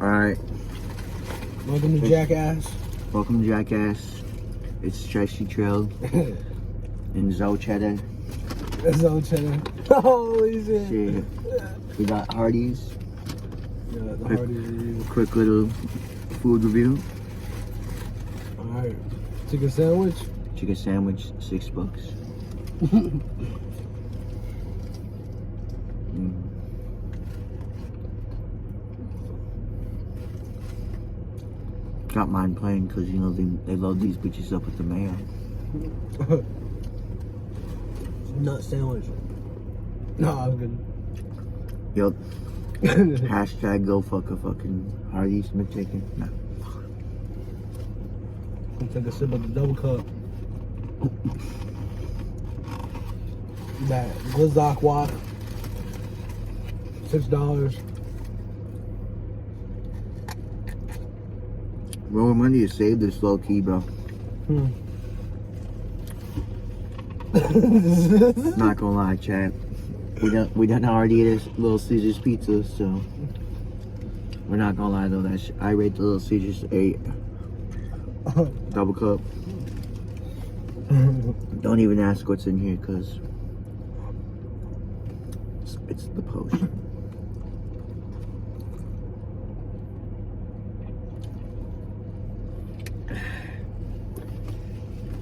Alright. Welcome to Jackass. Welcome to Jackass. It's Tracy Trail and Zoe Cheddar. That's all cheddar. Holy shit. We got Hardee's. Yeah, the Hardee's review. Quick little food review. Alright. Chicken sandwich. Chicken sandwich, $6. Got mine plain because you know they load these bitches up with the mayo. Nut sandwich. No, I'm good. Yup. Hashtag go fuck a fucking Hardee's McChicken. Nah. I'll take a sip of the double cup. That Glizzock Walk. $6. Bro, money is saved this low key, bro. Not gonna lie, chat. We done already ate a Little Caesars pizza, so we're not gonna lie though. I rate the Little Caesars 8. Double cup. Don't even ask what's in here, cause it's the potion.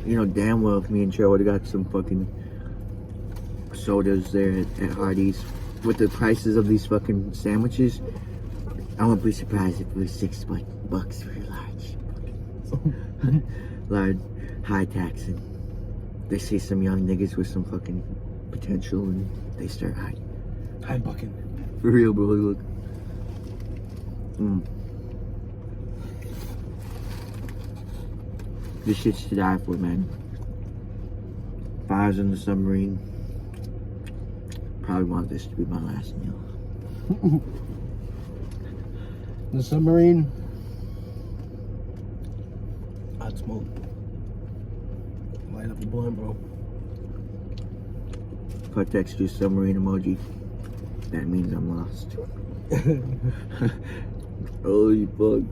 You know damn well if me and Joe would've got some fucking sodas there at Hardee's with the prices of these fucking sandwiches, I wouldn't be surprised if it was $6 for a large high taxing. They see some young niggas with some fucking potential and they start high bucking. For real, bro. Look. This shit's to die for, man. Fires in the submarine. Probably want this to be my last meal. The submarine. I'd smoke. Light up a blunt, bro. If I text you submarine emoji, that means I'm lost. Holy fuck.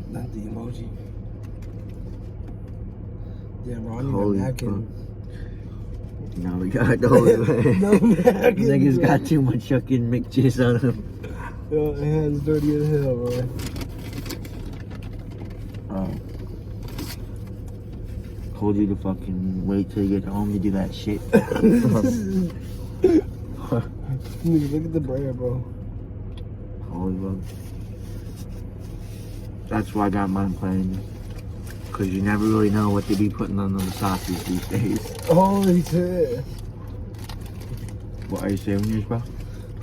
Not the emoji. Damn, bro, I need Holy a napkin. fuck. Now we got those. No napkin. Niggas got too much fucking McJizz on them. Yo, hands dirty as hell, bro. Told you to fucking wait till you get home to do that shit. Nigga, look at the bread, bro. Holy fuck. That's why I got mine plain. Cause you never really know what they be putting on the sauces these days. Holy shit. What are you saving yours, bro?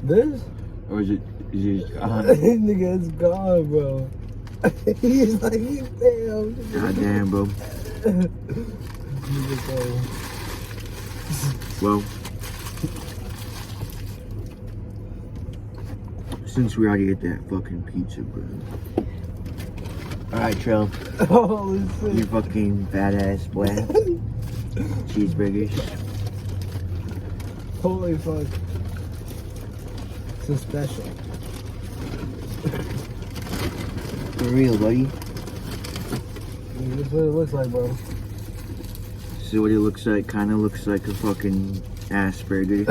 This? Or is it gone? Nigga, it's gone, bro. He's like, damn. God damn, bro. Well, since we already ate that fucking pizza, bro. Alright, Trill. Holy shit. You fucking fat ass boy. Cheeseburgers. Holy fuck. So special. For real, buddy. That's what it looks like, bro. See what it looks like? Kinda looks like a fucking ass burger.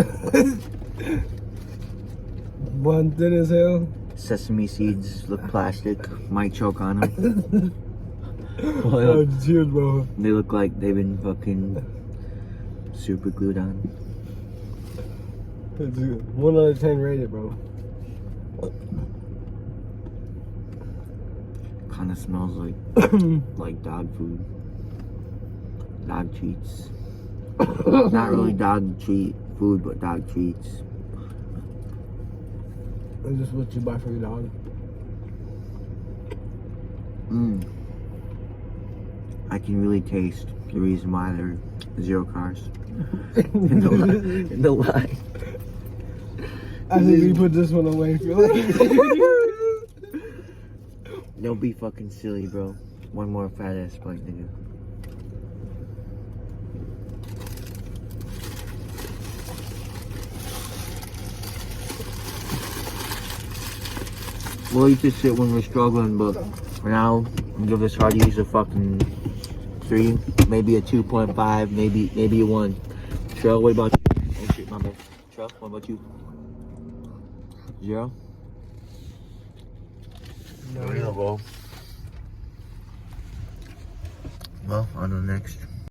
Bun thin as hell. Sesame seeds look plastic. Might choke on them. Oh, cheers, bro. They look like they've been fucking super glued on. It's 1 out of 10 rated, bro. Kinda smells like like dog food. Dog treats. Not really dog treat food, but dog treats. Is this what you buy for your dog? I can really taste the reason why there are 0 cars in the line. I think we put this one away for like. Don't be fucking silly, bro. One more fat ass bite, nigga. We'll eat this shit when we're struggling, but for now, I'm gonna give this Hardee's a fucking 3, maybe a 2.5, maybe a 1. Trail, what about you? Oh shit, my bad. Trail, what about you? 0? No. Well, on to the next.